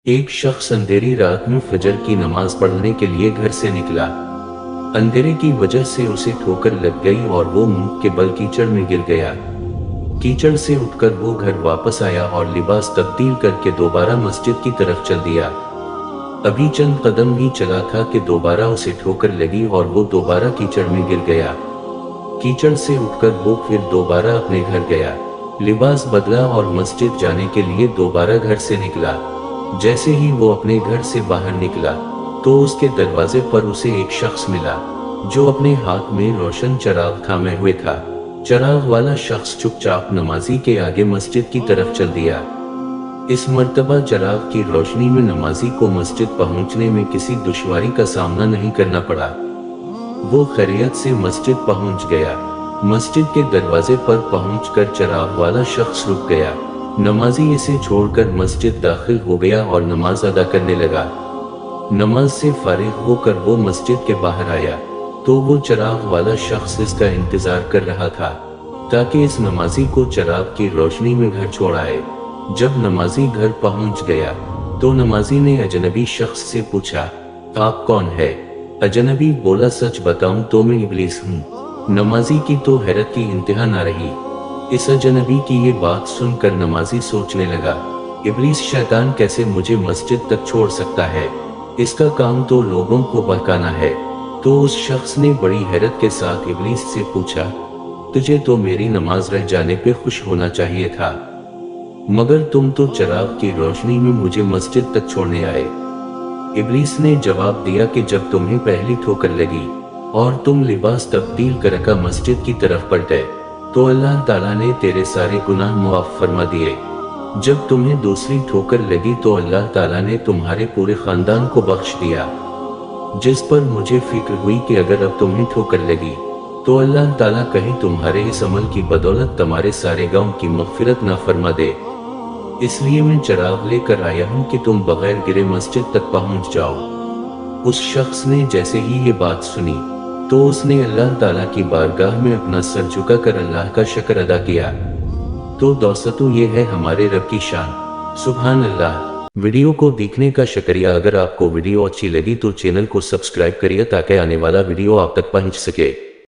ایک شخص اندھیری رات میں فجر کی نماز پڑھنے کے لیے گھر سے نکلا۔ اندھیرے کی وجہ سے اسے ٹھوکر لگ گئی اور وہ منہ کے بل کیچڑ میں گر گیا۔ کیچڑ سے اٹھ کر وہ گھر واپس آیا اور لباس تبدیل کر کے دوبارہ مسجد کی طرف چل دیا۔ ابھی چند قدم ہی چلا تھا کہ دوبارہ اسے ٹھوکر لگی اور وہ دوبارہ کیچڑ میں گر گیا۔ کیچڑ سے اٹھ کر وہ پھر دوبارہ اپنے گھر گیا، لباس بدلا اور مسجد جانے کے لیے دوبارہ گھر سے نکلا۔ جیسے ہی وہ اپنے گھر سے باہر نکلا تو اس کے دروازے پر اسے ایک شخص ملا جو اپنے ہاتھ میں روشن چراغ تھامے ہوئے تھا۔ چراغ والا شخص چپ چاپ نمازی کے آگے مسجد کی طرف چل دیا۔ اس مرتبہ چراغ کی روشنی میں نمازی کو مسجد پہنچنے میں کسی دشواری کا سامنا نہیں کرنا پڑا۔ وہ خیریت سے مسجد پہنچ گیا۔ مسجد کے دروازے پر پہنچ کر چراغ والا شخص رک گیا۔ نمازی اسے چھوڑ کر مسجد داخل ہو گیا اور نماز ادا کرنے لگا۔ نماز سے فارغ ہو کر وہ مسجد کے باہر آیا تو وہ چراغ والا شخص اس کا انتظار کر رہا تھا تاکہ اس نمازی کو چراغ کی روشنی میں گھر چھوڑ آئے۔ جب نمازی گھر پہنچ گیا تو نمازی نے اجنبی شخص سے پوچھا، آپ کون ہے؟ اجنبی بولا، سچ بتاؤں تو میں ابلیس ہوں۔ نمازی کی تو حیرت کی انتہا نہ رہی۔ اس اجنبی کی یہ بات سن کر نمازی سوچنے لگا، ابلیس شیطان کیسے مجھے مسجد تک چھوڑ سکتا ہے؟ اس کا کام تو لوگوں کو بہکانا ہے۔ تو اس شخص نے بڑی حیرت کے ساتھ ابلیس سے پوچھا، تجھے تو میری نماز رہ جانے پہ خوش ہونا چاہیے تھا، مگر تم تو چراغ کی روشنی میں مجھے مسجد تک چھوڑنے آئے۔ ابلیس نے جواب دیا کہ جب تمہیں پہلی ٹھوکر لگی اور تم لباس تبدیل کر کے مسجد کی طرف پلٹے تو اللہ تعالیٰ نے تیرے سارے گناہ معاف فرما دیے۔ جب تمہیں دوسری ٹھوکر لگی تو اللہ تعالیٰ نے تمہارے پورے خاندان کو بخش دیا، جس پر مجھے فکر ہوئی کہ اگر اب تمہیں ٹھوکر لگی تو اللہ تعالیٰ کہیں تمہارے اس عمل کی بدولت تمہارے سارے گناہوں کی مغفرت نہ فرما دے، اس لیے میں چراغ لے کر آیا ہوں کہ تم بغیر گرے مسجد تک پہنچ جاؤ۔ اس شخص نے جیسے ہی یہ بات سنی تو اس نے اللہ تعالیٰ کی بارگاہ میں اپنا سر جھکا کر اللہ کا شکر ادا کیا۔ تو دوستو، یہ ہے ہمارے رب کی شان، سبحان اللہ۔ ویڈیو کو دیکھنے کا شکریہ۔ اگر آپ کو ویڈیو اچھی لگی تو چینل کو سبسکرائب کریے تاکہ آنے والا ویڈیو آپ تک پہنچ سکے۔